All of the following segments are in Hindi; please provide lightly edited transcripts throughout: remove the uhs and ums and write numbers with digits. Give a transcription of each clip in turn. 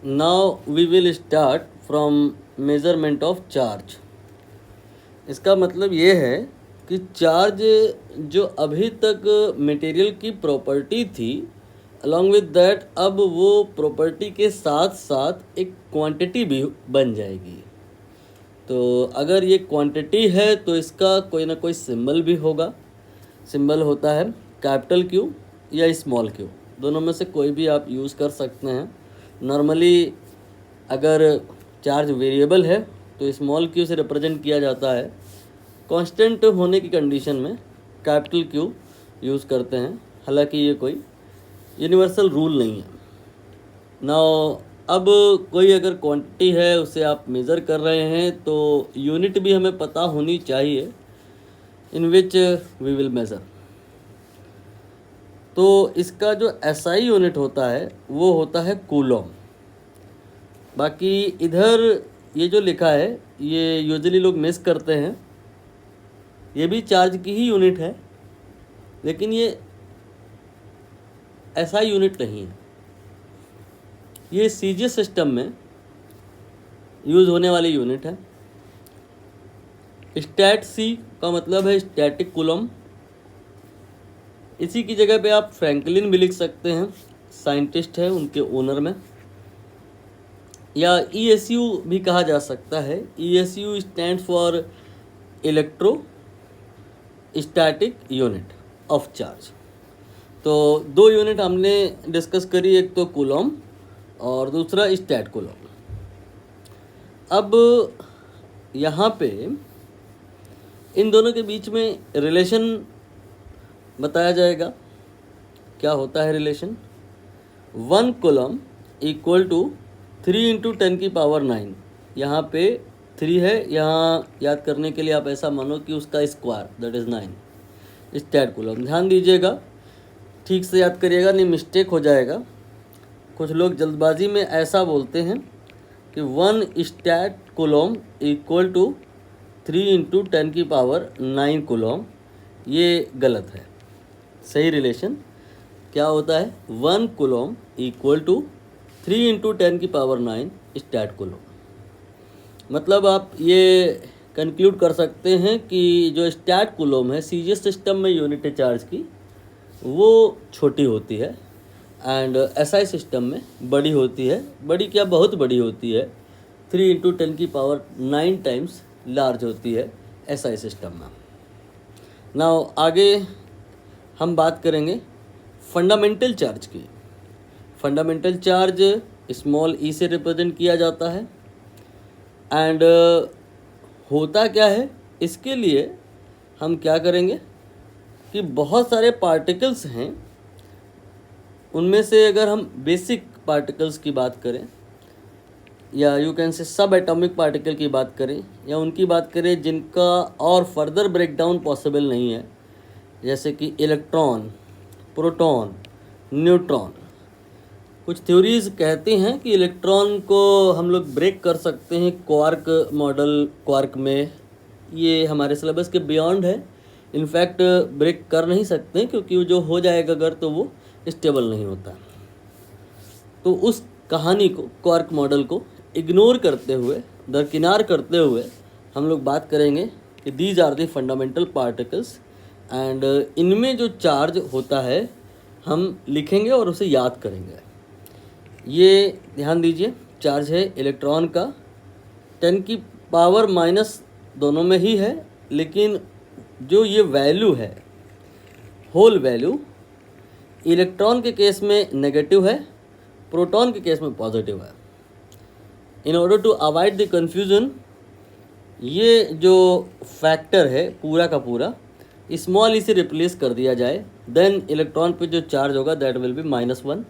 Now we will start from measurement of charge. इसका मतलब ये है कि चार्ज जो अभी तक मटेरियल की प्रॉपर्टी थी, अलॉन्ग विद दैट अब वो प्रॉपर्टी के साथ साथ एक क्वांटिटी भी बन जाएगी। तो अगर ये क्वांटिटी है तो इसका कोई ना कोई सिंबल भी होगा। सिंबल होता है कैपिटल क्यू या स्मॉल क्यू, दोनों में से कोई भी आप यूज़ कर सकते हैं। नॉर्मली अगर चार्ज वेरिएबल है तो स्मॉल क्यू से रिप्रेजेंट किया जाता है। कांस्टेंट होने की कंडीशन में कैपिटल क्यू यूज़ करते हैं, हालांकि ये कोई यूनिवर्सल रूल नहीं है। नाउ अब कोई अगर क्वांटिटी है उसे आप मेज़र कर रहे हैं तो यूनिट भी हमें पता होनी चाहिए इन विच वी विल मेज़र। तो इसका जो एसआई यूनिट होता है वो होता है कूलम। बाकी इधर ये जो लिखा है ये यूजुअली लोग मिस करते हैं, ये भी चार्ज की ही यूनिट है लेकिन ये एसआई यूनिट नहीं है। ये सीजीएस सिस्टम में यूज़ होने वाली यूनिट है। स्टैट सी का मतलब है स्टैटिक कूलम। इसी की जगह पे आप फ्रैंकलिन भी लिख सकते हैं, साइंटिस्ट है उनके ओनर में। या ईएसयू भी कहा जा सकता है। ईएसयू stands for electro static unit of charge. तो दो यूनिट हमने डिस्कस करी, एक तो कूलम और दूसरा स्टैट कूलम। अब यहाँ पे इन दोनों के बीच में रिलेशन बताया जाएगा। क्या होता है relation? 1 coulomb equal to 3 into 10 की पावर 9। यहाँ पे 3 है, यहाँ याद करने के लिए आप ऐसा मानो कि उसका square that is 9 stat coulomb. ध्यान दीजिएगा, ठीक से याद करिएगा, नहीं मिस्टेक हो जाएगा। कुछ लोग जल्दबाजी में ऐसा बोलते हैं कि 1 stat coulomb equal to 3 into 10 की पावर 9 कूलम। ये गलत है। सही रिलेशन क्या होता है? 1 कूलम इक्वल टू 3 इंटू 10 की पावर 9 स्टैट कूलम। मतलब आप ये कंक्लूड कर सकते हैं कि जो स्टैट कूलम है सीजीएस सिस्टम में यूनिट चार्ज की वो छोटी होती है एंड एसआई सिस्टम में बड़ी होती है। बड़ी क्या, बहुत बड़ी होती है। 3 इंटू 10 की पावर 9 टाइम्स लार्ज होती है एसआई सिस्टम में। नाउ आगे हम बात करेंगे फंडामेंटल चार्ज की। फंडामेंटल चार्ज स्मॉल ई से रिप्रेजेंट किया जाता है एंड होता क्या है, इसके लिए हम क्या करेंगे कि बहुत सारे पार्टिकल्स हैं, उनमें से अगर हम बेसिक पार्टिकल्स की बात करें या यू कैन से सब एटॉमिक पार्टिकल की बात करें या उनकी बात करें जिनका और फर्दर ब्रेकडाउन पॉसिबल नहीं है, जैसे कि इलेक्ट्रॉन, प्रोटॉन, न्यूट्रॉन। कुछ थ्योरीज कहती हैं कि इलेक्ट्रॉन को हम लोग ब्रेक कर सकते हैं क्वार्क मॉडल, क्वार्क में। ये हमारे सिलेबस के बियॉन्ड है। इनफैक्ट ब्रेक कर नहीं सकते क्योंकि जो हो जाएगा अगर तो वो स्टेबल नहीं होता। तो उस कहानी को, क्वार्क मॉडल को इग्नोर करते हुए, दरकिनार करते हुए हम लोग बात करेंगे कि these are the fundamental particles and इनमें जो चार्ज होता है हम लिखेंगे और उसे याद करेंगे। ये ध्यान दीजिए, चार्ज है इलेक्ट्रॉन का 10 की पावर माइनस दोनों में ही है, लेकिन जो ये वैल्यू है, होल वैल्यू, इलेक्ट्रॉन के केस में नेगेटिव है, प्रोटॉन के केस में पॉजिटिव है। In order to avoid the confusion, ये जो फैक्टर है पूरा का पूरा स्मॉल ई से रिप्लेस कर दिया जाए, देन इलेक्ट्रॉन पे जो चार्ज होगा that will B -1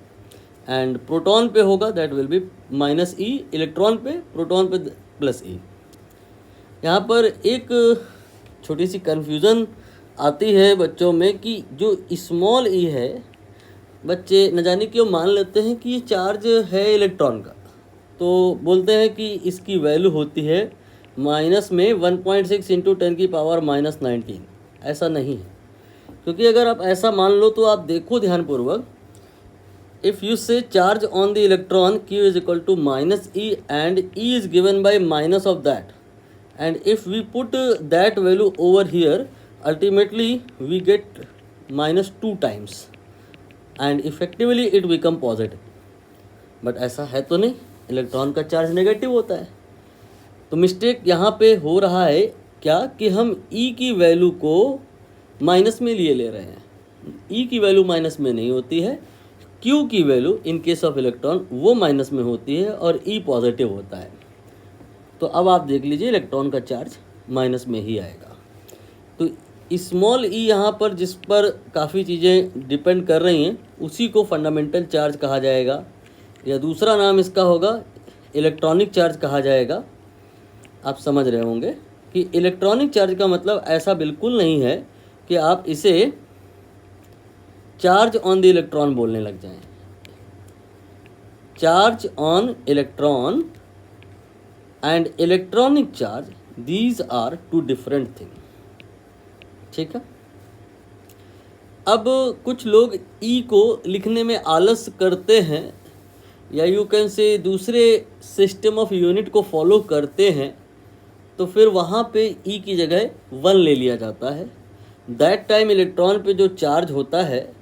and proton पे होगा that will B -e, electron पे, प्रोटॉन पे +e। यहाँ पर एक छोटी सी कन्फ्यूज़न आती है बच्चों में कि जो स्मॉल ई है, बच्चे न जाने क्यों मान लेते हैं कि ये चार्ज है इलेक्ट्रॉन का, तो बोलते हैं कि इसकी वैल्यू होती है माइनस में 1.6 इंटू 10 की पावर -19। ऐसा नहीं है, क्योंकि अगर आप ऐसा मान लो तो आप देखो ध्यानपूर्वक, if you say charge on the electron q is equal to minus e and e is given by minus of that, and if we put that value over here, ultimately we get minus 2 times and effectively it become positive. But ऐसा है तो नहीं, इलेक्ट्रॉन का चार्ज नेगेटिव होता है। तो मिस्टेक यहाँ पे हो रहा है क्या कि हम E की वैल्यू को माइनस में लिए ले रहे हैं। E की वैल्यू माइनस में नहीं होती है, Q की value in case of electron वो माइनस में होती है और E पॉजिटिव होता है। तो अब आप देख लीजिए इलेक्ट्रॉन का चार्ज माइनस में ही आएगा। तो स्मॉल ई यहाँ पर जिस पर काफ़ी चीज़ें डिपेंड कर रही हैं उसी को फंडामेंटल चार्ज कहा जाएगा, या दूसरा नाम इसका होगा इलेक्ट्रॉनिक चार्ज कहा जाएगा। आप समझ रहे होंगे कि इलेक्ट्रॉनिक चार्ज का मतलब ऐसा बिल्कुल नहीं है कि आप इसे चार्ज ऑन द इलेक्ट्रॉन बोलने लग जाएं। Charge on electron and electronic charge, these are two different thing. ठीक है। अब कुछ लोग ई को लिखने में आलस करते हैं, या यू कैन से दूसरे सिस्टम ऑफ यूनिट को फॉलो करते हैं, तो फिर वहाँ पे ई की जगह 1 ले लिया जाता है। दैट टाइम इलेक्ट्रॉन पे जो चार्ज होता है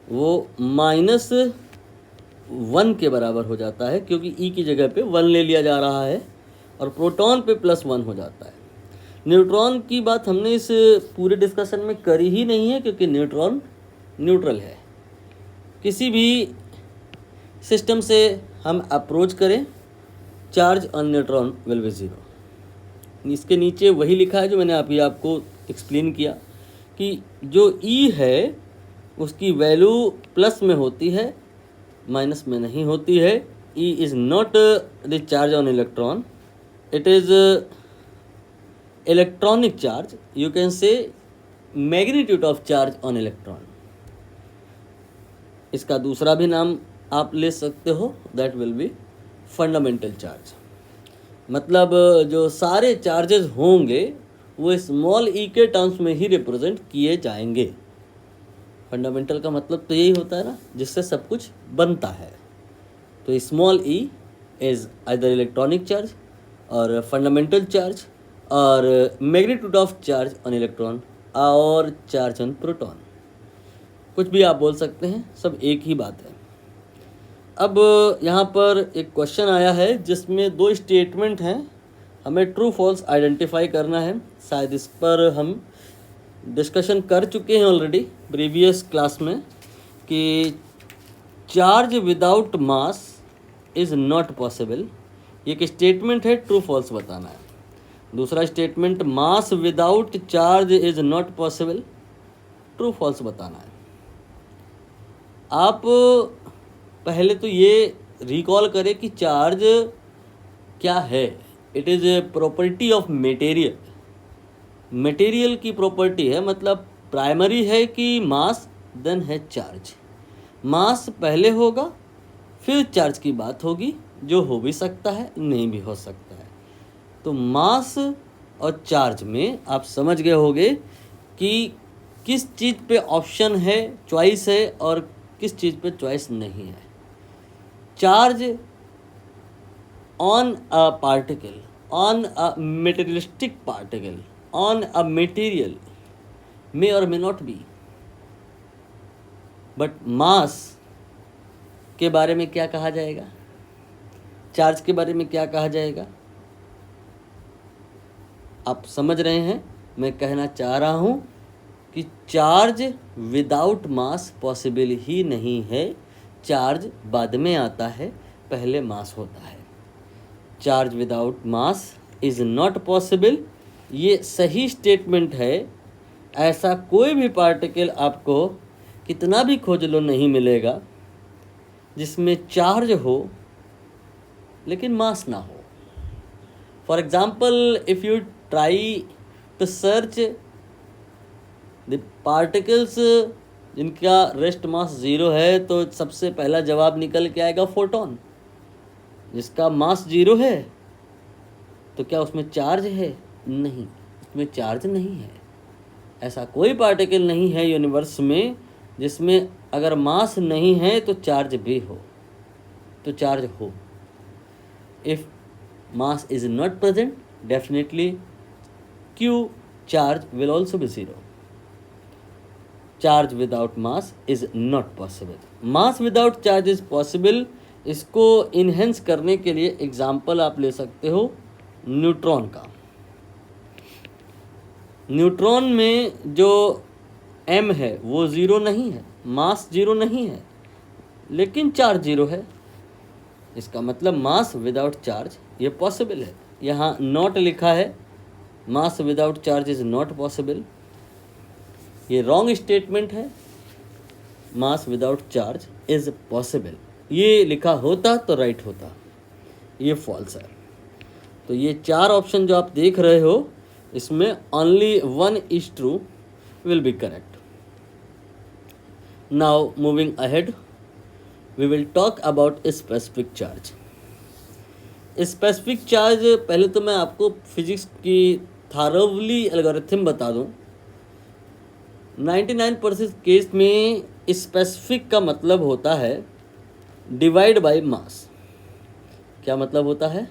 वो -1 के बराबर हो जाता है, क्योंकि ई की जगह पे 1 ले लिया जा रहा है, और प्रोटॉन पे +1 हो जाता है। न्यूट्रॉन की बात हमने इस पूरे डिस्कशन में करी ही नहीं है, क्योंकि न्यूट्रॉन न्यूट्रल है। किसी भी सिस्टम से हम अप्रोच करें, charge on neutron will be 0। इसके नीचे वही लिखा है जो मैंने अभी आपको एक्सप्लेन किया कि जो ई है उसकी वैल्यू प्लस में होती है, माइनस में नहीं होती है। E is not the charge on electron, it is electronic charge, you can say magnitude of charge on electron. इसका दूसरा भी नाम आप ले सकते हो, that will be fundamental charge. मतलब जो सारे चार्जेस होंगे वो स्मॉल ई के टर्म्स में ही रिप्रेजेंट किए जाएंगे। फंडामेंटल का मतलब तो यही होता है ना, जिससे सब कुछ बनता है। तो small E is either electronic charge और फंडामेंटल चार्ज और magnitude of charge on electron और चार्ज ऑन प्रोटॉन, कुछ भी आप बोल सकते हैं, सब एक ही बात है। अब यहाँ पर एक क्वेश्चन आया है जिसमें 2 स्टेटमेंट हैं, हमें ट्रू फॉल्स आइडेंटिफाई करना है। शायद इस पर हम डिस्कशन कर चुके हैं ऑलरेडी प्रीवियस क्लास में कि charge without mass is not possible, एक स्टेटमेंट है, ट्रू फॉल्स बताना है। दूसरा statement mass without charge is not possible, true false बताना है। आप पहले तो ये रिकॉल करें कि चार्ज क्या है। It is a property of material, material की प्रॉपर्टी है, मतलब प्राइमरी है कि मास, देन है चार्ज। मास पहले होगा फिर चार्ज की बात होगी, जो हो भी सकता है नहीं भी हो सकता है। तो मास और चार्ज में आप समझ गए होंगे कि किस चीज़ पे ऑप्शन है, चॉइस है, और किस चीज़ पे चॉइस नहीं है। Charge on a particle, on a materialistic particle, on a material may और may not be, but mass के बारे में क्या कहा जाएगा, चार्ज के बारे में क्या कहा जाएगा, आप समझ रहे हैं। मैं कहना चाह रहा हूँ कि चार्ज विदाउट मास पॉसिबल ही नहीं है, चार्ज बाद में आता है, पहले मास होता है। Charge without mass is not possible, ये सही स्टेटमेंट है। ऐसा कोई भी पार्टिकल आपको कितना भी खोज लो नहीं मिलेगा जिसमें चार्ज हो लेकिन मास ना हो। For example, if you try to search the particles जिनका रेस्ट मास 0 है, तो सबसे पहला जवाब निकल के आएगा फोटोन। जिसका मास 0 है तो क्या उसमें चार्ज है? नहीं, उसमें चार्ज नहीं है। ऐसा कोई पार्टिकल नहीं है यूनिवर्स में जिसमें अगर मास नहीं है तो चार्ज भी हो, तो चार्ज हो. If mass is not present, definitely q charge will also be zero. Charge without mass is not possible. Mass without charge is possible. इसको इन्हेंस करने के लिए एग्जाम्पल आप ले सकते हो न्यूट्रॉन का. न्यूट्रॉन में जो m है वो ज़ीरो नहीं है, मास ज़ीरो नहीं है, लेकिन चार्ज ज़ीरो है. इसका मतलब मास विदाउट चार्ज ये पॉसिबल है. यहाँ नॉट लिखा है, mass without charge is not possible. ये रॉन्ग स्टेटमेंट है. Mass without charge is possible. ये लिखा होता तो राइट होता, ये फॉल्स है. तो ये चार ऑप्शन जो आप देख रहे हो इसमें only one is true will be correct. Now moving ahead, we will talk about a specific charge. Specific charge, पहले तो मैं आपको फिजिक्स की थारोवली एल्गोरिथम बता दूं. 99% केस में स्पेसिफिक का मतलब होता है डिवाइड बाय मास. क्या मतलब होता है?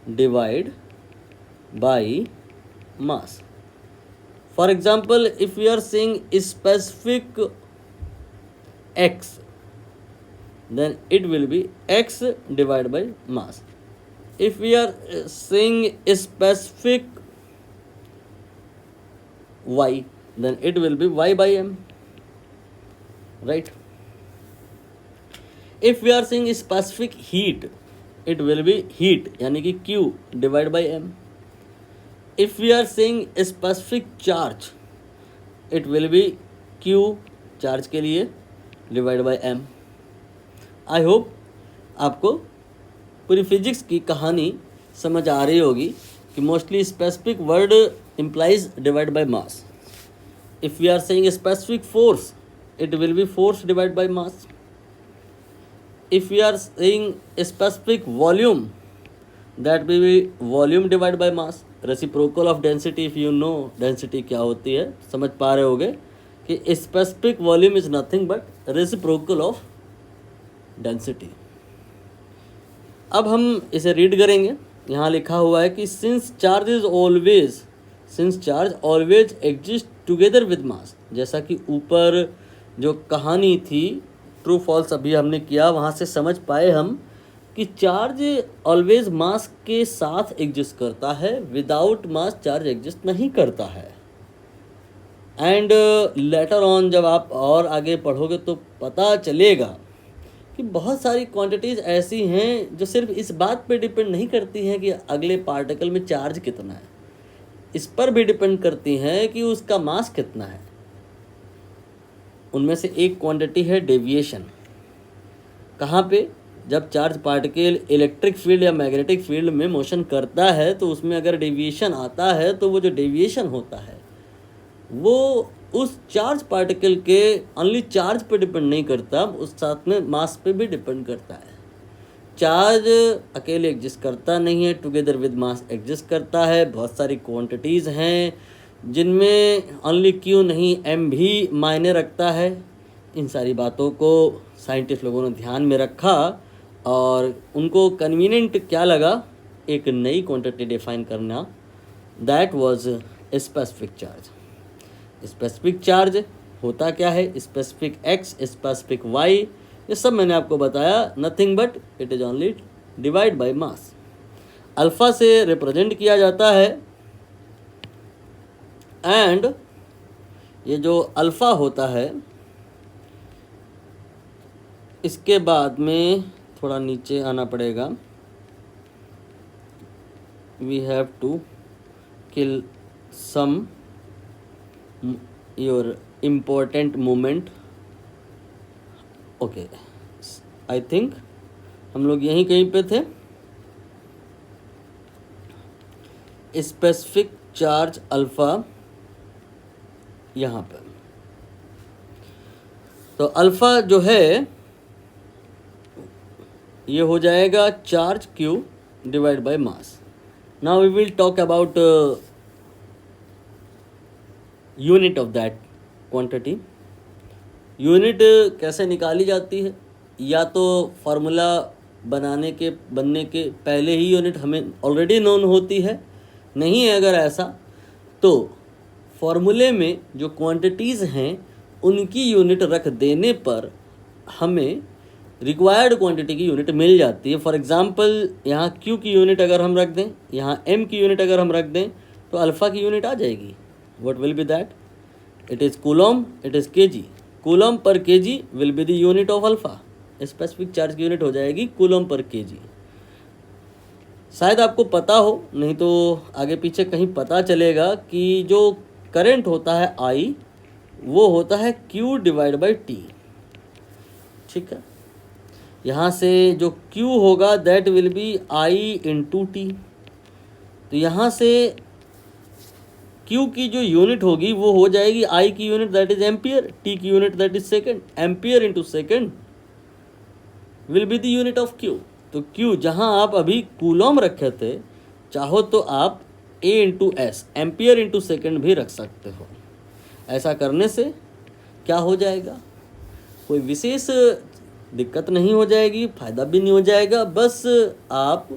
Divide by mass. For example, if we are saying specific X, then it will be x divided by mass. If we are saying a specific y, then it will be y by m, right? If we are saying a specific heat, it will be heat यानी कि q divided by m. If we are saying a specific charge, it will be q charge के लिए divided by m. I hope आपको पूरी फिजिक्स की कहानी समझ आ रही होगी कि mostly specific word implies divide by mass. If we are saying specific force, it will be force divide by mass. If we are saying specific volume, that will be volume divide by mass. Reciprocal of density, if you know density क्या होती है, समझ पा रहे होगे कि specific volume is nothing but reciprocal of density. अब हम इसे रीड करेंगे. यहाँ लिखा हुआ है कि since charge always exist together with mass. जैसा कि ऊपर जो कहानी थी ट्रू फॉल्स अभी हमने किया, वहाँ से समझ पाए हम कि चार्ज ऑलवेज मास के साथ एग्जिस्ट करता है, विदाउट मास चार्ज एग्जिस्ट नहीं करता है. एंड लेटर ऑन जब आप और आगे पढ़ोगे तो पता चलेगा कि बहुत सारी क्वांटिटीज़ ऐसी हैं जो सिर्फ इस बात पे डिपेंड नहीं करती हैं कि अगले पार्टिकल में चार्ज कितना है, इस पर भी डिपेंड करती हैं कि उसका मास कितना है. उनमें से एक क्वांटिटी है डेविएशन. कहाँ पे? जब चार्ज पार्टिकल इलेक्ट्रिक फील्ड या मैग्नेटिक फील्ड में मोशन करता है तो उसमें अगर डेविएशन आता है तो वो जो डेविएशन होता है वो उस चार्ज पार्टिकल के ओनली चार्ज पे डिपेंड नहीं करता, उस साथ में मास पे भी डिपेंड करता है. चार्ज अकेले एग्जिस्ट करता नहीं है, टुगेदर विद मास एग्जिस्ट करता है. बहुत सारी क्वांटिटीज़ हैं जिनमें ओनली क्यू नहीं एम भी मायने रखता है. इन सारी बातों को साइंटिस्ट लोगों ने ध्यान में रखा और उनको कन्वीनियंट क्या लगा, एक नई क्वांटिटी डिफाइन करना. That was specific charge. Specific charge होता क्या है? स्पेसिफिक एक्स, स्पेसिफिक वाई, ये सब मैंने आपको बताया. Nothing but it is only divide by mass. Alpha से रिप्रेजेंट किया जाता है. एंड ये जो अल्फ़ा होता है इसके बाद में थोड़ा नीचे आना पड़ेगा. We have to kill some your important moment. Okay, I think हम लोग यहीं कहीं पे थे. स्पेसिफिक चार्ज अल्फ़ा यहाँ पर. तो अल्फ़ा जो है ये हो जाएगा charge Q divide by mass. Now we will talk about unit of that quantity. Unit कैसे निकाली जाती है? या तो फार्मूला बनने के पहले ही यूनिट हमें ऑलरेडी नोन होती है, नहीं है अगर ऐसा तो फॉर्मूले में जो क्वांटिटीज़ हैं उनकी यूनिट रख देने पर हमें रिक्वायर्ड क्वांटिटी की यूनिट मिल जाती है। फॉर एग्जांपल यहाँ Q की यूनिट अगर हम रख दें, यहाँ M की यूनिट अगर हम रख दें तो अल्फ़ा की यूनिट आ जाएगी। What will B that? It is coulomb, it is kg। Coulomb per kg will be the unit of alpha. Specific charge की यूनिट हो जाएगी कूलम पर kg। शायद आपको पता हो, नहीं तो आगे पीछे कहीं पता चलेगा कि जो करंट होता है I वो होता है Q डिवाइड बाई T। ठीक है, यहाँ से जो Q होगा that will B I into T। तो यहाँ से Q की जो यूनिट होगी वो हो जाएगी I की unit that is ampere, T की unit that is second. Ampere into second will be the unit of Q। तो Q जहाँ आप अभी कूलम रखे थे, चाहो तो आप A into S, ampere into second भी रख सकते हो। ऐसा करने से क्या हो जाएगा? कोई विशेष दिक्कत नहीं हो जाएगी, फ़ायदा भी नहीं हो जाएगा, बस आप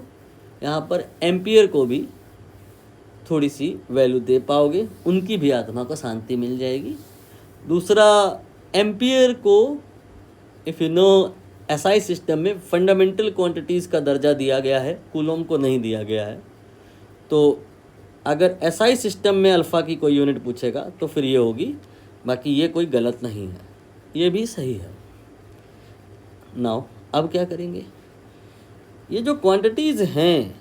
यहाँ पर एम्पियर को भी थोड़ी सी वैल्यू दे पाओगे, उनकी भी आत्मा को शांति मिल जाएगी। दूसरा, एम्पियर को if you no SI system में फंडामेंटल क्वांटिटीज़ का दर्जा दिया गया है, कूलम को नहीं दिया गया है। तो अगर एसआई सिस्टम में अल्फ़ा की कोई यूनिट पूछेगा तो फिर ये होगी, बाकी ये कोई गलत नहीं है, ये भी सही है। नाउ अब क्या करेंगे? ये जो क्वांटिटीज़ हैं,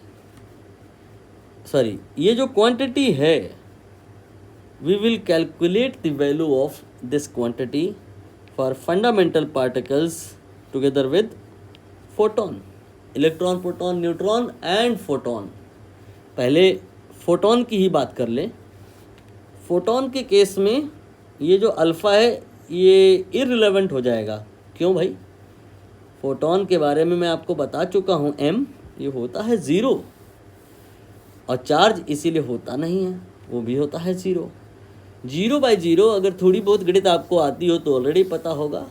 ये जो क्वांटिटी है, we will calculate the value of this quantity for fundamental particles together with photon, electron, proton, neutron and photon. पहले फोटोन की ही बात कर लें। फोटोन के केस में ये जो अल्फ़ा है ये इररिलेवेंट हो जाएगा। क्यों भाई? फोटोन के बारे में मैं आपको बता चुका हूँ, m ये होता है 0 और चार्ज इसीलिए होता नहीं है, वो भी होता है 0। 0/0 अगर थोड़ी बहुत गणित आपको आती हो तो ऑलरेडी पता होगा।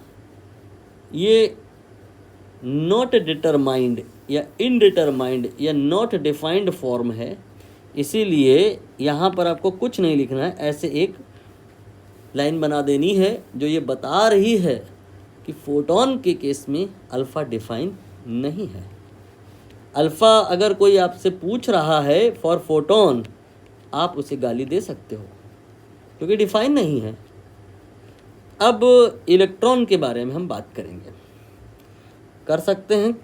ये नॉट डिटरमाइंड या इनडिटरमाइंड या नॉट डिफाइंड फॉर्म है, इसीलिए यहाँ पर आपको कुछ नहीं लिखना है, ऐसे एक लाइन बना देनी है जो ये बता रही है कि फोटोन के केस में अल्फ़ा डिफाइन नहीं है। अल्फ़ा अगर कोई आपसे पूछ रहा है फॉर फोटोन, आप उसे गाली दे सकते हो क्योंकि डिफाइन नहीं है। अब इलेक्ट्रॉन के बारे में हम बात करेंगे, कर सकते हैं,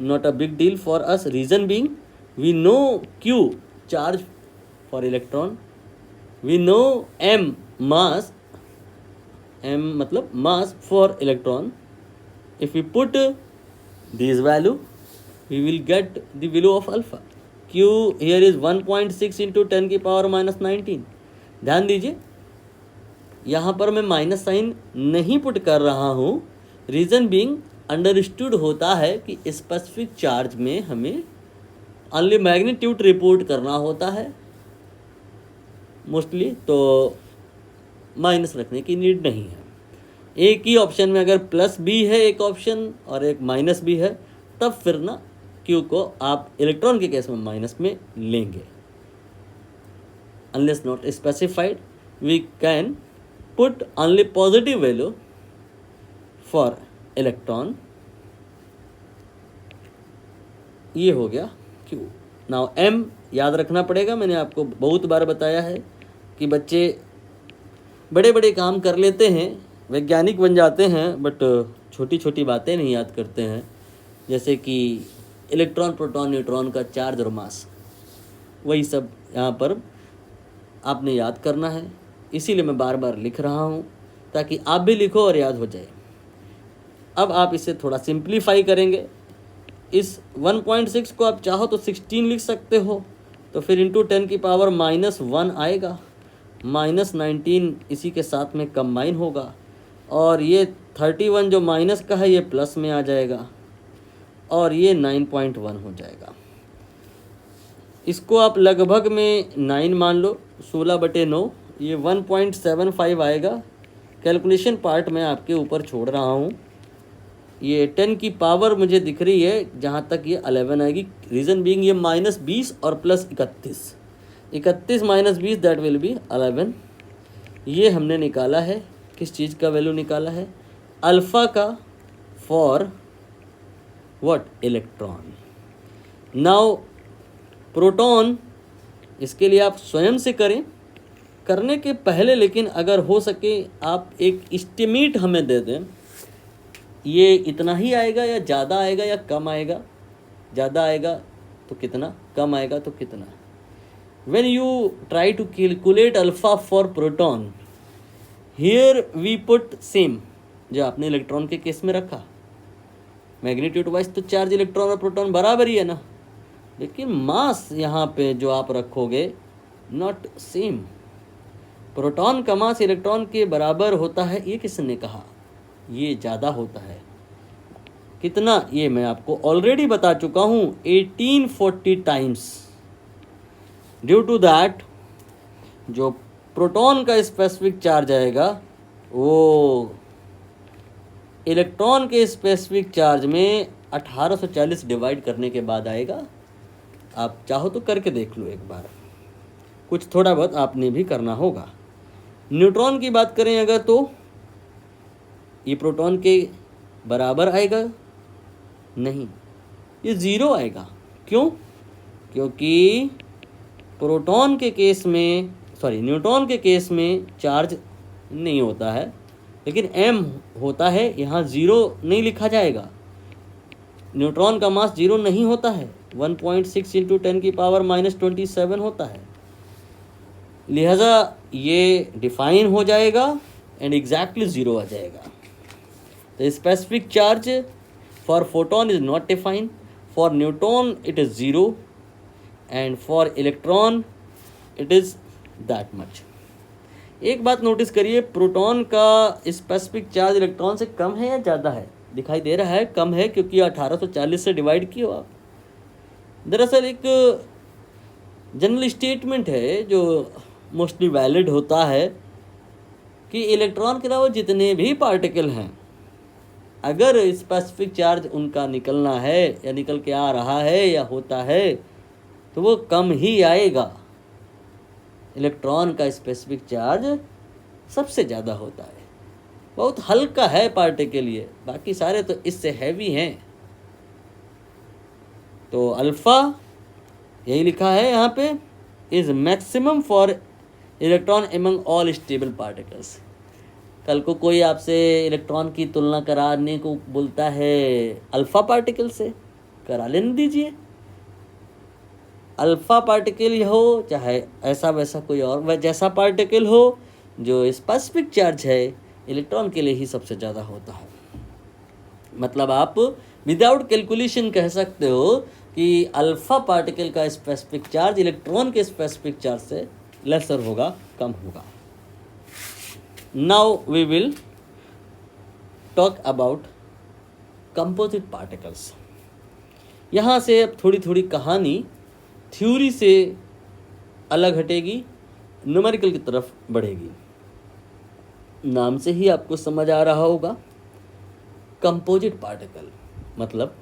not a big deal for us. Reason being we know Q charge for electron, we know M mass, M मतलब mass for electron. If we put this value we will get the value of alpha. Q here is 1.6 into 10 की पावर -19। ध्यान दीजिए, यहाँ पर मैं माइनस साइन नहीं पुट कर रहा हूँ। रीज़न बीइंग अंडरस्टूड होता है कि स्पेसिफिक चार्ज में हमें ओनली मैग्नीट्यूड रिपोर्ट करना होता है मोस्टली, तो माइनस रखने की नीड नहीं है। एक ही ऑप्शन में अगर प्लस भी है एक ऑप्शन और एक माइनस भी है, तब फिर ना Q को आप इलेक्ट्रॉन के केस में माइनस में लेंगे। Unless not specified we can put only positive value for electron. ये हो गया Q। नाउ M याद रखना पड़ेगा, मैंने आपको बहुत बार बताया है कि बच्चे बड़े बड़े काम कर लेते हैं, वैज्ञानिक बन जाते हैं, बट छोटी छोटी बातें नहीं याद करते हैं, जैसे कि इलेक्ट्रॉन, प्रोटॉन, न्यूट्रॉन का चार्ज और मास, वही सब यहाँ पर आपने याद करना है। इसीलिए मैं बार बार लिख रहा हूँ ताकि आप भी लिखो और याद हो जाए। अब आप इसे थोड़ा सिंप्लीफाई करेंगे। इस 1.6 को आप चाहो तो 16 लिख सकते हो, तो फिर इंटू 10 की पावर -1 आएगा, -19 इसी के साथ में कंबाइन होगा, और ये 31 जो माइनस का है ये प्लस में आ जाएगा, और ये 9.1 हो जाएगा। इसको आप लगभग में 9 मान लो, 16/9, ये 1.75 आएगा, कैलकुलेशन पार्ट मैं आपके ऊपर छोड़ रहा हूँ। ये 10 की पावर मुझे दिख रही है, जहाँ तक ये 11 आएगी। रीज़न बीइंग ये -20 और +31, 31 - 20 दैट विल बी 11। ये हमने निकाला है, किस चीज़ का वैल्यू निकाला है? अल्फ़ा का for what? Electron. Now proton, इसके लिए आप स्वयं से करें। करने के पहले लेकिन अगर हो सके आप एक एस्टिमेट हमें दे दें, ये इतना ही आएगा या ज़्यादा आएगा या कम आएगा? ज़्यादा आएगा तो कितना, कम आएगा तो कितना? When you try to calculate alpha for proton, here we put same जो आपने इलेक्ट्रॉन के केस में रखा। मैग्नीट्यूड वाइज तो चार्ज इलेक्ट्रॉन और प्रोटॉन बराबर ही है ना, लेकिन मास यहाँ पे जो आप रखोगे नॉट सेम। प्रोटॉन का मास इलेक्ट्रॉन के बराबर होता है, ये किसने कहा? ये ज़्यादा होता है। कितना? ये मैं आपको ऑलरेडी बता चुका हूँ, 1840 टाइम्स। ड्यू टू दैट जो प्रोटॉन का स्पेसिफिक चार्ज आएगा वो इलेक्ट्रॉन के स्पेसिफिक चार्ज में 1840 डिवाइड करने के बाद आएगा। आप चाहो तो करके देख लो एक बार, कुछ थोड़ा बहुत आपने भी करना होगा। न्यूट्रॉन की बात करें अगर, तो ये प्रोटॉन के बराबर आएगा? नहीं, ये ज़ीरो आएगा। क्यों? क्योंकि प्रोटॉन के केस में, न्यूट्रॉन के केस में चार्ज नहीं होता है, लेकिन m होता है। यहाँ ज़ीरो नहीं लिखा जाएगा। न्यूट्रॉन का मास ज़ीरो नहीं होता है, 1.6 × 10 की पावर -27 होता है। लिहाजा ये डिफाइन हो जाएगा एंड एग्जैक्टली ज़ीरो आ जाएगा। The specific charge for photon is not defined, for neutron it is zero and for electron it is that much. एक बात नोटिस करिए, प्रोटॉन का स्पेसिफिक चार्ज इलेक्ट्रॉन से कम है या ज़्यादा है? दिखाई दे रहा है कम है, क्योंकि 1840 से डिवाइड किए हो आप। दरअसल एक जनरल स्टेटमेंट है जो मोस्टली वैलिड होता है कि इलेक्ट्रॉन के अलावा जितने भी पार्टिकल हैं, अगर स्पेसिफिक चार्ज उनका निकलना है या निकल के आ रहा है या होता है तो वो कम ही आएगा। इलेक्ट्रॉन का स्पेसिफिक चार्ज सबसे ज़्यादा होता है, बहुत हल्का है पार्टिकल ये, बाकी सारे तो इससे हैवी हैं। तो अल्फ़ा यही लिखा है यहाँ पे, is maximum for electron among all stable particles. कल को कोई आपसे इलेक्ट्रॉन की तुलना कराने को बोलता है अल्फ़ा पार्टिकल से, करा लेने दीजिए। अल्फ़ा पार्टिकल हो चाहे ऐसा वैसा कोई और जैसा पार्टिकल हो, जो स्पेसिफिक चार्ज है इलेक्ट्रॉन के लिए ही सबसे ज़्यादा होता है। मतलब आप विदाउट कैलकुलेशन कह सकते हो कि अल्फ़ा पार्टिकल का स्पेसिफिक चार्ज इलेक्ट्रॉन के स्पेसिफिक चार्ज से लेसर होगा, कम होगा। Now we will talk about composite particles. यहाँ से अब थोड़ी थोड़ी कहानी थ्योरी से अलग हटेगी, न्यूमेरिकल की तरफ बढ़ेगी। नाम से ही आपको समझ आ रहा होगा, कंपोजिट पार्टिकल मतलब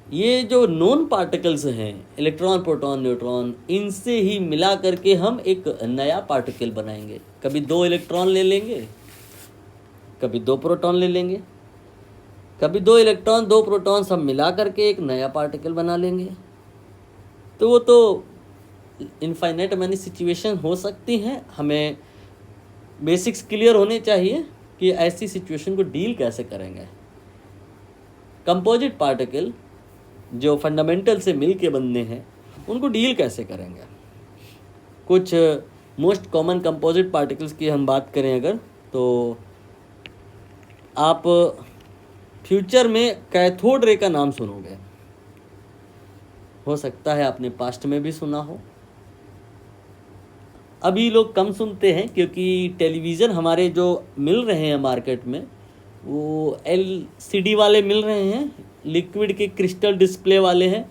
ये जो नॉन पार्टिकल्स हैं, इलेक्ट्रॉन, प्रोटॉन, न्यूट्रॉन, इनसे ही मिला करके हम एक नया पार्टिकल बनाएंगे। कभी 2 इलेक्ट्रॉन ले लेंगे, कभी 2 प्रोटॉन ले लेंगे, कभी 2 इलेक्ट्रॉन 2 प्रोटॉन सब मिला करके एक नया पार्टिकल बना लेंगे। तो वो तो इनफाइनाइट मैनी सिचुएशन हो सकती हैं। हमें बेसिक्स क्लियर होने चाहिए कि ऐसी सिचुएशन को डील कैसे करेंगे। कंपोजिट पार्टिकल जो फंडामेंटल से मिल के बनने हैं, उनको डील कैसे करेंगे। कुछ मोस्ट कॉमन कंपोजिट पार्टिकल्स की हम बात करें अगर, तो आप फ्यूचर में कैथोड रे का नाम सुनोगे, हो सकता है आपने पास्ट में भी सुना हो। अभी लोग कम सुनते हैं क्योंकि टेलीविज़न हमारे जो मिल रहे हैं मार्केट में वो LCD वाले मिल रहे हैं, लिक्विड के क्रिस्टल डिस्प्ले वाले हैं।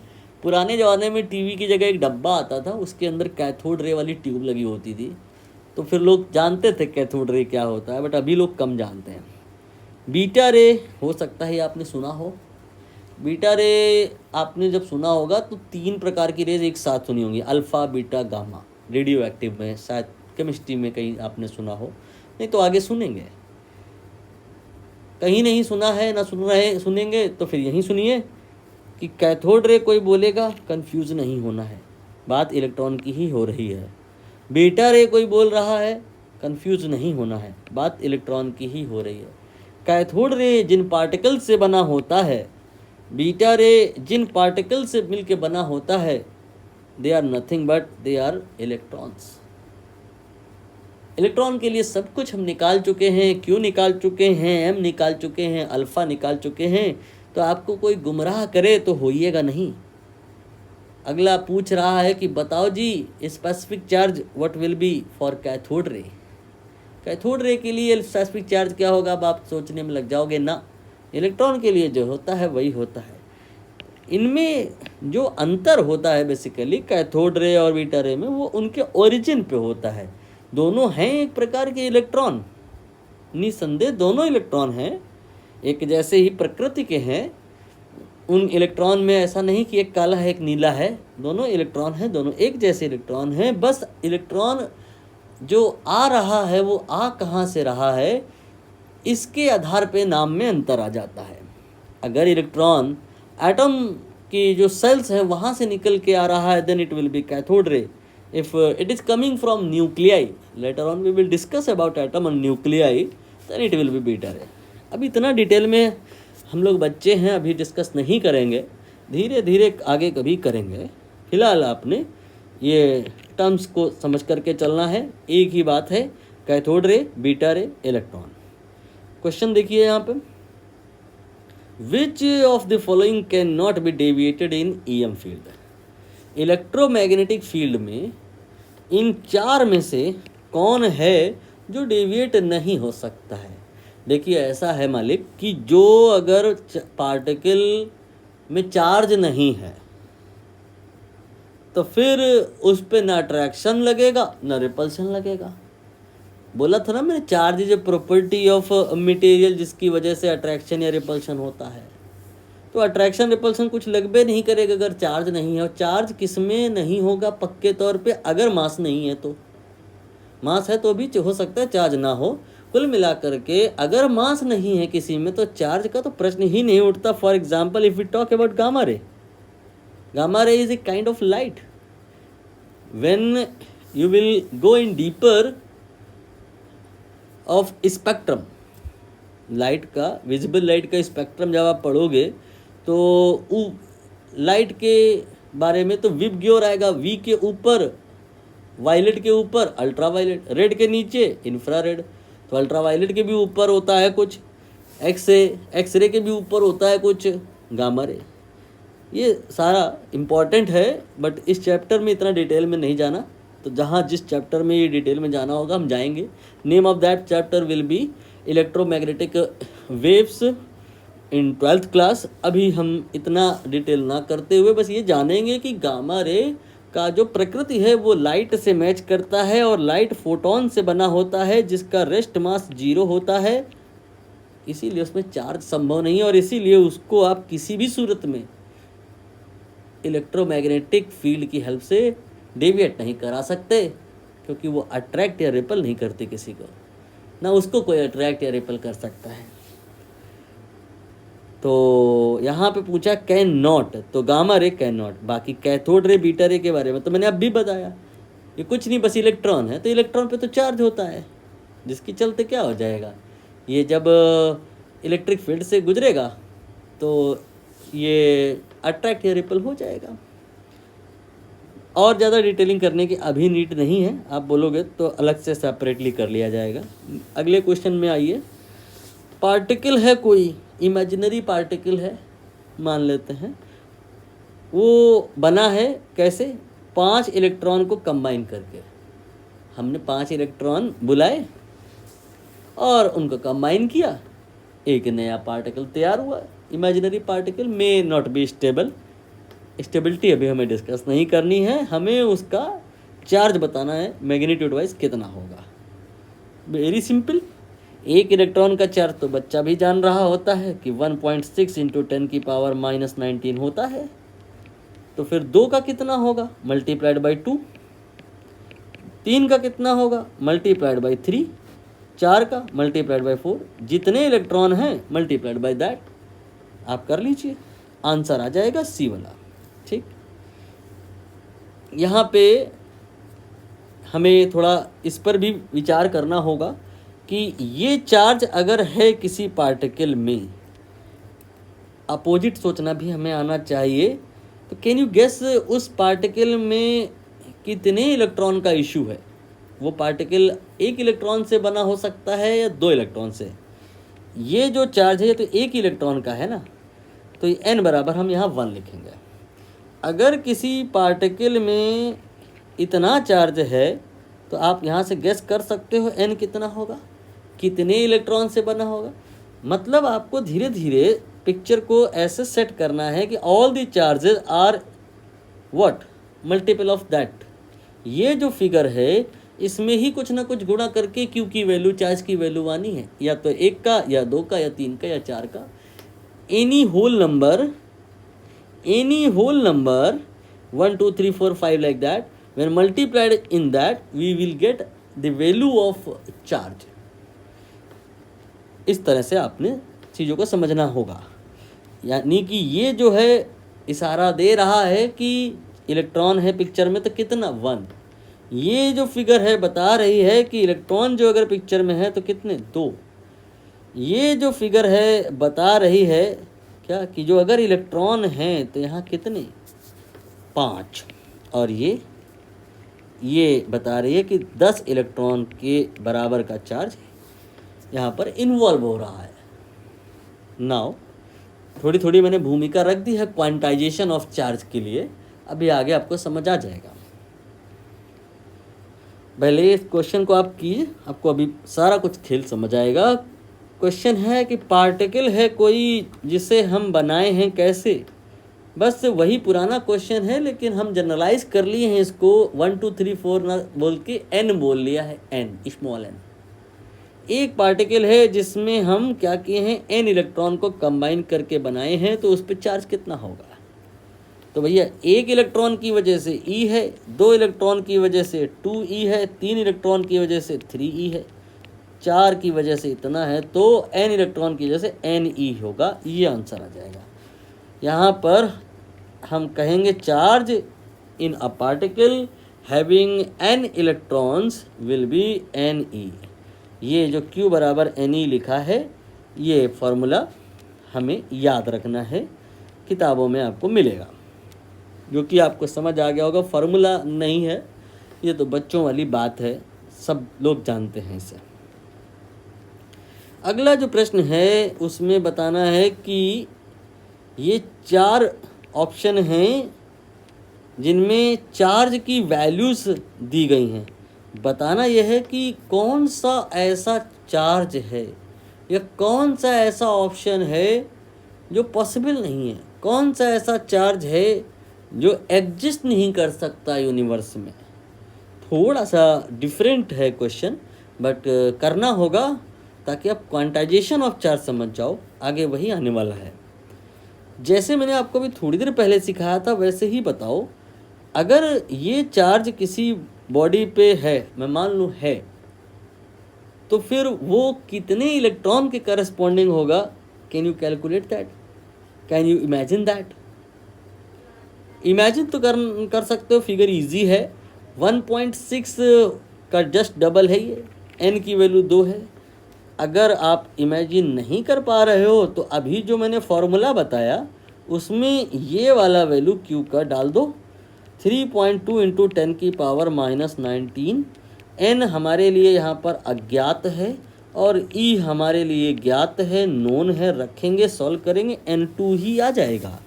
पुराने ज़माने में टीवी की जगह एक डब्बा आता था, उसके अंदर कैथोड रे वाली ट्यूब लगी होती थी। तो फिर लोग जानते थे कैथोड रे क्या होता है, बट अभी लोग कम जानते हैं। बीटा रे हो सकता है आपने सुना हो। बीटा रे आपने जब सुना होगा तो 3 प्रकार की रेज एक साथ सुनी होंगी, alpha beta gamma. Radio active में शायद केमिस्ट्री में कहीं आपने सुना हो, नहीं तो आगे सुनेंगे। कहीं नहीं सुना है ना सुनेंगे तो फिर यहीं सुनिए कि कैथोड रे कोई बोलेगा कंफ्यूज नहीं होना है, बात इलेक्ट्रॉन की ही हो रही है। बीटा रे कोई बोल रहा है, कंफ्यूज नहीं होना है, बात इलेक्ट्रॉन की ही हो रही है। कैथोड रे जिन पार्टिकल से बना होता है, बीटा रे जिन पार्टिकल से मिलके बना होता है, they are nothing but they are electrons. Electron के लिए सब कुछ हम निकाल चुके हैं, क्यू निकाल चुके हैं, एम निकाल चुके हैं, अल्फ़ा निकाल चुके हैं। तो आपको कोई गुमराह करे तो होइएगा नहीं। अगला पूछ रहा है कि बताओ जी specific charge what will be for cathode ray. Cathode ray के लिए स्पेसिफिक चार्ज क्या होगा, अब आप सोचने में लग जाओगे ना। इलेक्ट्रॉन के लिए जो होता है वही होता है। इनमें जो अंतर होता है बेसिकली कैथोड रे और बीटा रे में, वो उनके ओरिजिन पे होता है। दोनों हैं एक प्रकार के इलेक्ट्रॉन, निसंदेह दोनों इलेक्ट्रॉन हैं, एक जैसे ही प्रकृति के हैं। उन इलेक्ट्रॉन में ऐसा नहीं कि एक काला है एक नीला है, दोनों इलेक्ट्रॉन हैं, दोनों एक जैसे इलेक्ट्रॉन हैं। बस इलेक्ट्रॉन जो आ रहा है वो आ कहाँ से रहा है, इसके आधार पे नाम में अंतर आ जाता है। अगर इलेक्ट्रॉन एटम की जो सेल्स हैं वहाँ से निकल के आ रहा है, then it will be cathode ray. If it is coming from nuclei, later on we will discuss about atom and nuclei, then it will be beta ray. अब इतना डिटेल में हम लोग बच्चे हैं, अभी डिस्कस नहीं करेंगे, धीरे धीरे आगे कभी करेंगे। फिलहाल आपने ये टर्म्स को समझ करके चलना है। एक ही बात है, कैथोड रे, बीटा रे, इलेक्ट्रॉन। क्वेश्चन देखिए यहाँ पे, which of the following can not be deviated in EM field. Electromagnetic field में इन 4 में से कौन है जो डेविएट नहीं हो सकता है। देखिए ऐसा है मालिक कि जो अगर पार्टिकल में चार्ज नहीं है तो फिर उस पे ना अट्रैक्शन लगेगा ना रिपल्शन लगेगा। बोला था ना मैंने, charge is a property of material जिसकी वजह से अट्रैक्शन या रिपल्शन होता है। तो अट्रैक्शन रिपल्सन कुछ लगबे नहीं करेगा अगर चार्ज नहीं है। और चार्ज किस में नहीं होगा पक्के तौर पे, अगर मास नहीं है तो। मास है तो भी हो सकता है चार्ज ना हो। कुल मिलाकर के अगर मास नहीं है किसी में तो चार्ज का तो प्रश्न ही नहीं उठता। For example if we talk about gamma ray, gamma ray is a kind of light. When you will go in deeper of spectrum, light का, विजिबल लाइट का स्पेक्ट्रम जब आप पढ़ोगे तो लाइट के बारे में तो विबग्योर आएगा, वी के ऊपर वायलेट के ऊपर अल्ट्रा वायलेट, रेड के नीचे इंफ्रारेड। तो अल्ट्रा वायलेट के भी ऊपर होता है कुछ, एक्सरे के भी ऊपर होता है कुछ, गामा रे। ये सारा इम्पॉर्टेंट है, बट इस चैप्टर में इतना डिटेल में नहीं जाना। तो जहाँ जिस चैप्टर में ये डिटेल में जाना होगा हम जाएंगे। Name of that chapter will be electromagnetic waves in 12th class. अभी हम इतना डिटेल ना करते हुए बस ये जानेंगे कि गामा रे का जो प्रकृति है वो लाइट से मैच करता है और लाइट फोटोन से बना होता है जिसका रेस्ट मास 0 होता है। इसीलिए उसमें चार्ज संभव नहीं है और इसीलिए उसको आप किसी भी सूरत में इलेक्ट्रोमैग्नेटिक फील्ड की हेल्प से डेविएट नहीं करा सकते, क्योंकि वो अट्रैक्ट या रिपल नहीं करते किसी को, ना उसको कोई अट्रैक्ट या रिपल कर सकता है। तो यहाँ पे पूछा कैन नॉट, तो गामा रे कैन नॉट। बाकी कैथोड रे, बीटा रे के बारे में तो मैंने अब भी बताया, ये कुछ नहीं, बस इलेक्ट्रॉन है। तो इलेक्ट्रॉन पे तो चार्ज होता है, जिसके चलते क्या हो जाएगा, ये जब इलेक्ट्रिक फील्ड से गुजरेगा तो ये अट्रैक्ट या रिपल हो जाएगा। और ज़्यादा डिटेलिंग करने की अभी नीड नहीं है, आप बोलोगे तो अलग से सेपरेटली कर लिया जाएगा। अगले क्वेश्चन में आइए, पार्टिकल है कोई, इमेजिनरी पार्टिकल है मान लेते हैं, वो बना है कैसे, 5 इलेक्ट्रॉन को कंबाइन करके। हमने 5 इलेक्ट्रॉन बुलाए और उनको कंबाइन किया, एक नया पार्टिकल तैयार हुआ। Imaginary particle may not be stable, stability अभी हमें डिस्कस नहीं करनी है, हमें उसका चार्ज बताना है मैग्नीट्यूड वाइज कितना होगा। वेरी सिंपल, एक इलेक्ट्रॉन का चार्ज तो बच्चा भी जान रहा होता है कि 1.6 इंटू 10⁻⁻19 होता है। तो फिर 2 का कितना होगा, मल्टीप्लाइड बाई 2, 3 का कितना होगा, मल्टीप्लाइड बाई 3, 4 का मल्टीप्लाइड बाई 4, जितने इलेक्ट्रॉन हैं मल्टीप्लाइड बाई दैट। आप कर लीजिए, आंसर आ जाएगा सी वाला। ठीक, यहाँ पे हमें थोड़ा इस पर भी विचार करना होगा कि ये चार्ज अगर है किसी पार्टिकल में, अपोजिट सोचना भी हमें आना चाहिए। तो कैन यू गेस उस पार्टिकल में कितने इलेक्ट्रॉन का इशू है। वो पार्टिकल एक इलेक्ट्रॉन से बना हो सकता है या 2 इलेक्ट्रॉन से। ये जो चार्ज है तो एक इलेक्ट्रॉन का है ना, तो ये n बराबर हम यहाँ 1 लिखेंगे। अगर किसी पार्टिकल में इतना चार्ज है तो आप यहाँ से गेस कर सकते हो n कितना होगा, कितने इलेक्ट्रॉन से बना होगा। मतलब आपको धीरे धीरे पिक्चर को ऐसे सेट करना है कि all the charges are what, multiple of that. ये जो फिगर है इसमें ही कुछ ना कुछ गुणा करके क्यू की वैल्यू, चार्ज की वैल्यू आनी है, या तो 1 का या 2 का या 3 का या 4 का। Any whole number 1 2 3 4 5 like that, when multiplied in that we will get the value of charge। इस तरह से आपने चीज़ों को समझना होगा। यानी कि ये जो है इशारा दे रहा है कि इलेक्ट्रॉन है पिक्चर में तो कितना, 1। ये जो फिगर है बता रही है कि इलेक्ट्रॉन जो अगर पिक्चर में है तो कितने, 2। ये जो फिगर है बता रही है क्या कि जो अगर इलेक्ट्रॉन हैं तो यहाँ कितने, 5। और ये बता रही है कि 10 इलेक्ट्रॉन के बराबर का चार्ज यहाँ पर इन्वॉल्व हो रहा है। नाउ थोड़ी थोड़ी मैंने भूमिका रख दी है क्वांटाइजेशन ऑफ चार्ज के लिए, अभी आगे आपको समझ आ जाएगा। पहले इस क्वेश्चन को आप कीजिए, आपको अभी सारा कुछ खेल समझ आएगा। क्वेश्चन है कि पार्टिकल है कोई जिसे हम बनाए हैं कैसे। बस वही पुराना क्वेश्चन है, लेकिन हम जनरलाइज कर लिए हैं इसको, 1 2 3 4 ना बोल के n बोल लिया है, n स्मॉल n। एक पार्टिकल है जिसमें हम क्या किए हैं, n इलेक्ट्रॉन को कंबाइन करके बनाए हैं, तो उस पर चार्ज कितना होगा। तो भैया 1 इलेक्ट्रॉन की वजह से E है, 2 इलेक्ट्रॉन की वजह से 2E है, 3 इलेक्ट्रॉन की वजह से 3E है, 4 की वजह से इतना है, तो n इलेक्ट्रॉन की वजह से NE होगा। ये आंसर आ जाएगा। यहाँ पर हम कहेंगे charge in a particle having n electrons will be NE। ये जो Q बराबर NE लिखा है, ये फॉर्मूला हमें याद रखना है, किताबों में आपको मिलेगा, जो कि आपको समझ आ गया होगा। फार्मूला नहीं है, ये तो बच्चों वाली बात है, सब लोग जानते हैं इसे। अगला जो प्रश्न है उसमें बताना है कि ये 4 ऑप्शन हैं जिनमें चार्ज की वैल्यूज़ दी गई हैं। बताना यह है कि कौन सा ऐसा चार्ज है या कौन सा ऐसा ऑप्शन है जो पॉसिबल नहीं है, कौन सा ऐसा चार्ज है जो एग्जिस्ट नहीं कर सकता यूनिवर्स में। थोड़ा सा डिफरेंट है क्वेश्चन, बट करना होगा ताकि आप क्वांटाइजेशन ऑफ चार्ज समझ जाओ, आगे वही आने वाला है। जैसे मैंने आपको भी थोड़ी देर पहले सिखाया था वैसे ही बताओ। अगर ये चार्ज किसी बॉडी पे है, मैं मान लूँ है, तो फिर वो कितने इलेक्ट्रॉन के करस्पॉन्डिंग होगा। Can you calculate that, can you imagine that. Imagine तो कर सकते हो, फिगर इजी है। 1.6 का जस्ट डबल है ये, n की वैल्यू 2 है। अगर आप इमेजिन नहीं कर पा रहे हो तो अभी जो मैंने फॉर्मूला बताया उसमें ये वाला वैल्यू Q का डाल दो, 3.2 इंटू 10⁻⁻19। n हमारे लिए यहाँ पर अज्ञात है और E हमारे लिए ज्ञात है, नोन है। रखेंगे, सॉल्व करेंगे, n2 ही आ जाएगा।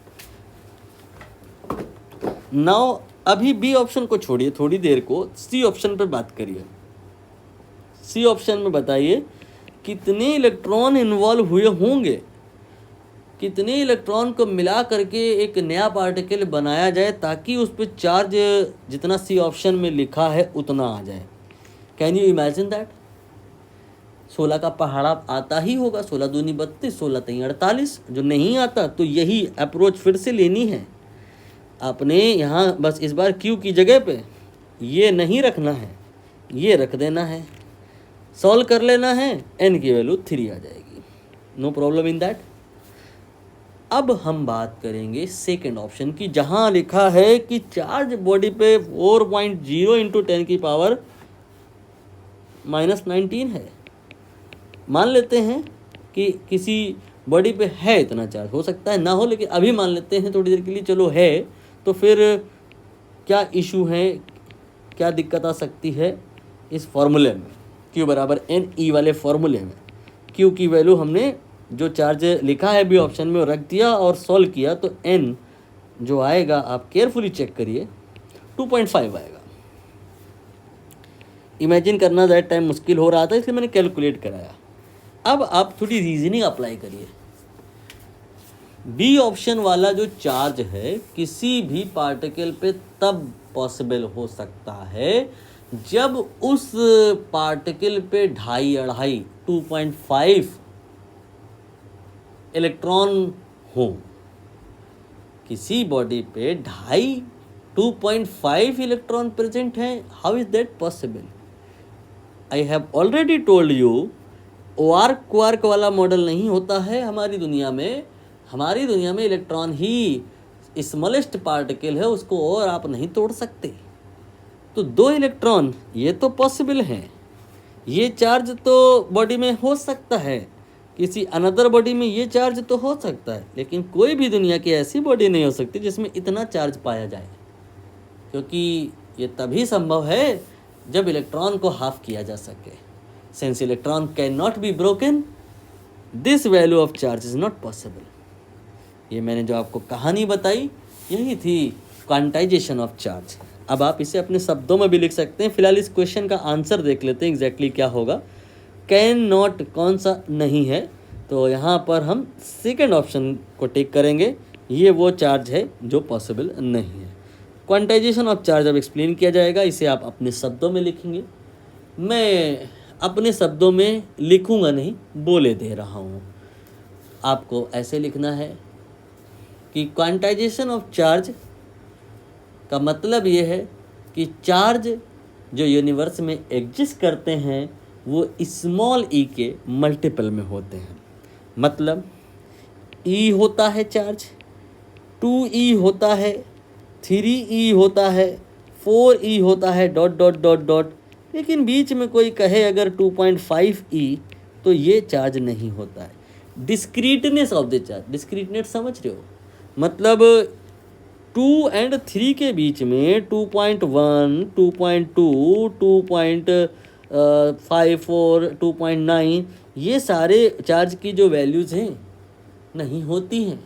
नाउ अभी बी ऑप्शन को छोड़िए, थोड़ी देर को सी ऑप्शन पर बात करिए। सी ऑप्शन में बताइए कितने इलेक्ट्रॉन इन्वॉल्व हुए होंगे, कितने इलेक्ट्रॉन को मिला करके एक नया पार्टिकल बनाया जाए ताकि उस पर चार्ज जितना सी ऑप्शन में लिखा है उतना आ जाए। Can you imagine that. 16 का पहाड़ा आता ही होगा, 16 दूनी 32, 16 तीन 48। जो नहीं आता तो यही अप्रोच फिर से लेनी है आपने। यहाँ बस इस बार क्यू की जगह पे ये नहीं रखना है, ये रख देना है, सॉल्व कर लेना है, n की वैल्यू 3 आ जाएगी, नो प्रॉब्लम इन दैट। अब हम बात करेंगे सेकेंड ऑप्शन की, जहाँ लिखा है कि चार्ज बॉडी पे 4.0 इंटू 10 की पावर -19 है। मान लेते हैं कि किसी बॉडी पे है इतना चार्ज, हो सकता है ना हो, लेकिन अभी मान लेते हैं थोड़ी देर के लिए, चलो है, तो फिर क्या इशू है, क्या दिक्कत आ सकती है इस फॉर्मूले में, Q बराबर NE वाले फॉर्मूले में। Q की वैल्यू हमने जो चार्ज लिखा है बी ऑप्शन में वो रख दिया और सॉल्व किया, तो N जो आएगा आप केयरफुली चेक करिए 2.5 आएगा। इमेजिन करना दैट टाइम मुश्किल हो रहा था, इसलिए मैंने कैलकुलेट कराया। अब आप थोड़ी रीजनिंग अप्लाई करिए। बी ऑप्शन वाला जो चार्ज है किसी भी पार्टिकल पे तब पॉसिबल हो सकता है जब उस पार्टिकल पे 2.5 इलेक्ट्रॉन हो। किसी बॉडी पे 2.5 इलेक्ट्रॉन प्रेजेंट हैं, how is that possible? I have already told you, quark quark वाला मॉडल नहीं होता है हमारी दुनिया में। हमारी दुनिया में इलेक्ट्रॉन ही स्मॉलेस्ट पार्टिकल है, उसको और आप नहीं तोड़ सकते। तो 2 इलेक्ट्रॉन ये तो पॉसिबल है, ये चार्ज तो बॉडी में हो सकता है, किसी अनदर बॉडी में ये चार्ज तो हो सकता है, लेकिन कोई भी दुनिया की ऐसी बॉडी नहीं हो सकती जिसमें इतना चार्ज पाया जाए, क्योंकि ये तभी संभव है जब इलेक्ट्रॉन को हाफ किया जा सके। Since electron can not be broken, this value of charge is not possible. ये मैंने जो आपको कहानी बताई यही थी क्वांटाइजेशन ऑफ चार्ज। अब आप इसे अपने शब्दों में भी लिख सकते हैं। फिलहाल इस क्वेश्चन का आंसर देख लेते हैं एग्जैक्टली क्या होगा। कैन नॉट कौन सा नहीं है, तो यहाँ पर हम सेकेंड ऑप्शन को टिक करेंगे, ये वो चार्ज है जो पॉसिबल नहीं है। क्वांटाइजेशन ऑफ चार्ज अब एक्सप्लेन किया जाएगा, इसे आप अपने शब्दों में लिखेंगे। मैं अपने शब्दों में लिखूंगा नहीं, बोले दे रहा हूँ। आपको ऐसे लिखना है कि क्वांटाइजेशन ऑफ चार्ज का मतलब ये है कि चार्ज जो यूनिवर्स में एग्जिस्ट करते हैं वो स्मॉल ई के मल्टीपल में होते हैं। मतलब ई होता है चार्ज, 2e होता है, 3e होता है, 4e होता है, डॉट डॉट डॉट डॉट। लेकिन बीच में कोई कहे अगर 2.5e तो ये चार्ज नहीं होता है। Discreteness of the charge, discreteness समझ रहे हो, मतलब 2 और 3 के बीच में 2.1, 2.2, 2.54, 2.9 ये सारे चार्ज की जो वैल्यूज़ हैं नहीं होती हैं।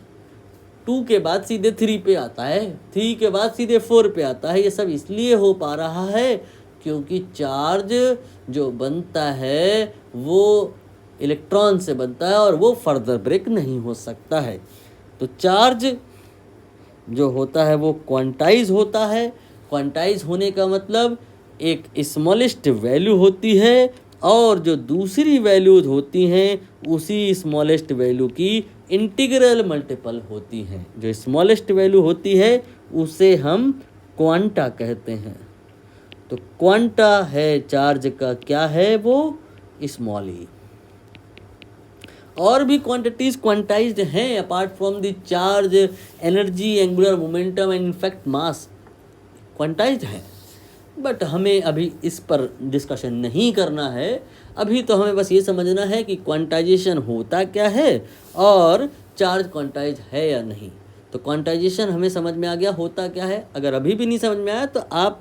2 के बाद सीधे 3 पे आता है, 3 के बाद सीधे 4 पे आता है। ये सब इसलिए हो पा रहा है क्योंकि चार्ज जो बनता है वो इलेक्ट्रॉन से बनता है और वो फर्दर ब्रेक नहीं हो सकता है। तो चार्ज जो होता है वो क्वांटाइज होता है। क्वांटाइज होने का मतलब एक स्मॉलेस्ट वैल्यू होती है और जो दूसरी वैल्यूज होती हैं उसी स्मॉलेस्ट वैल्यू की इंटीग्रल मल्टीपल होती हैं। जो स्मॉलेस्ट वैल्यू होती है उसे हम क्वांटा कहते हैं। तो क्वांटा है चार्ज का, क्या है वो? स्मॉल ई। और भी क्वांटिटीज क्वांटाइज्ड हैं apart from the charge, energy, angular momentum and in fact mass quantized है। बट हमें अभी इस पर डिस्कशन नहीं करना है। अभी तो हमें बस ये समझना है कि क्वांटाइजेशन होता क्या है और चार्ज क्वांटाइज है या नहीं। तो क्वांटाइजेशन हमें समझ में आ गया होता क्या है। अगर अभी भी नहीं समझ में आया तो आप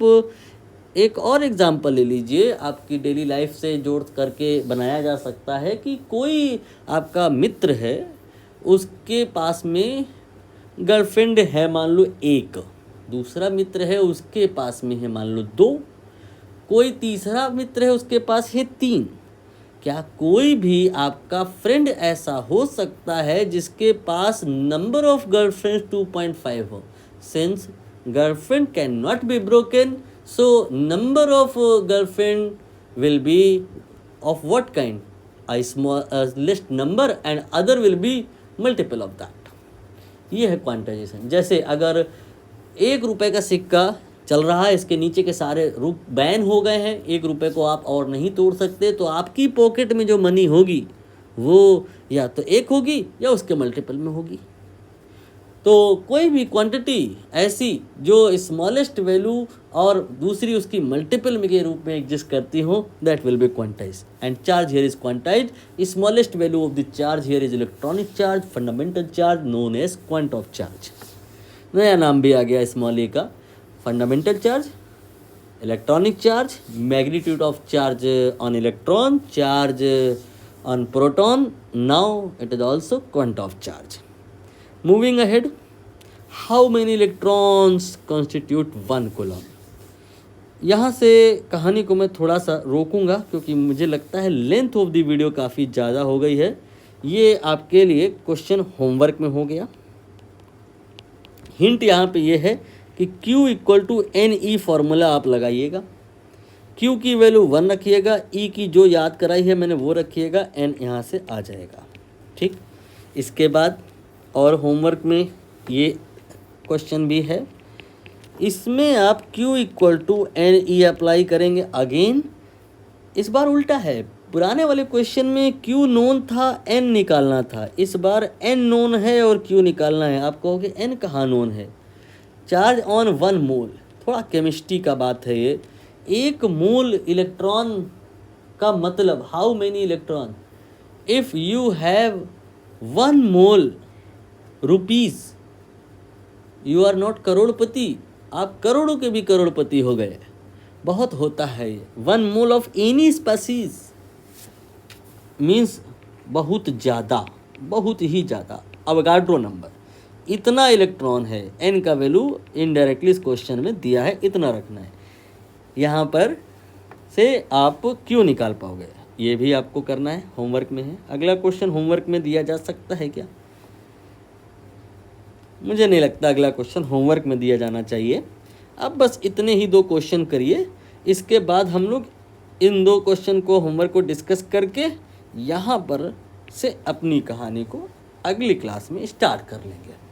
एक और एग्जाम्पल ले लीजिए, आपकी डेली लाइफ से जोड़ करके बनाया जा सकता है कि कोई आपका मित्र है, उसके पास में गर्लफ्रेंड है मान लो 1, दूसरा मित्र है उसके पास में है मान लो 2, कोई तीसरा मित्र है उसके पास है 3। क्या कोई भी आपका फ्रेंड ऐसा हो सकता है जिसके पास नंबर ऑफ गर्लफ्रेंड्स 2.5 हो? Since girlfriend can not be broken, so number of girlfriend will be of what kind? Smallest number and other will be multiple of that. ये है क्वांटाइजेशन। जैसे अगर 1 रुपए का सिक्का चल रहा है, इसके नीचे के सारे रूप बैन हो गए हैं, 1 रुपए को आप और नहीं तोड़ सकते, तो आपकी पॉकेट में जो मनी होगी वो या तो 1 होगी या उसके मल्टीपल में होगी। तो कोई भी क्वांटिटी ऐसी जो स्मॉलेस्ट वैल्यू और दूसरी उसकी मल्टीपल में के रूप में एग्जिस्ट करती हो, that will be quantize. And charge here is quantize. Smallest value of the charge here is electronic charge, fundamental charge known as quant of charge. नया नाम भी आ गया स्मॉल ए का, fundamental charge, electronic charge, magnitude of charge on electron, charge on proton, now it is also quant of charge. Moving ahead, how many electrons constitute 1 coulomb? यहाँ से कहानी को मैं थोड़ा सा रोकूंगा क्योंकि मुझे लगता है लेंथ ऑफ द वीडियो काफ़ी ज़्यादा हो गई है। ये आपके लिए क्वेश्चन होमवर्क में हो गया। हिंट यहाँ पे ये है कि Q equal to NE formula आप लगाइएगा। Q की वैल्यू 1 रखिएगा, E की जो याद कराई है मैंने वो रखिएगा, N यहाँ से आ जाएगा। ठीक, इसके बाद और होमवर्क में ये क्वेश्चन भी है, इसमें आप Q equal to NE apply करेंगे। अगेन इस बार उल्टा है, पुराने वाले क्वेश्चन में Q नोन था, N निकालना था, इस बार N नोन है और Q निकालना है। आप कहोगे N कहाँ नोन है? चार्ज ऑन 1 मोल, थोड़ा केमिस्ट्री का बात है ये। 1 मोल इलेक्ट्रॉन का मतलब how many electron? If you have 1 mole rupees, you are not करोड़पति, आप करोड़ों के भी करोड़पति हो गए। बहुत होता है ये। 1 mole of any species means बहुत ज़्यादा, बहुत ही ज़्यादा। अवगाड्रो नंबर, इतना इलेक्ट्रॉन है। एन का वैल्यू इनडायरेक्टली इस क्वेश्चन में दिया है, इतना रखना है। यहाँ पर से आप क्यों निकाल पाओगे, ये भी आपको करना है, होमवर्क में है। अगला क्वेश्चन होमवर्क में दिया जा सकता है क्या? मुझे नहीं लगता अगला क्वेश्चन होमवर्क में दिया जाना चाहिए। अब बस इतने ही 2 क्वेश्चन करिए, इसके बाद हम लोग इन 2 क्वेश्चन को होमवर्क को डिस्कस करके यहाँ पर से अपनी कहानी को अगली क्लास में स्टार्ट कर लेंगे।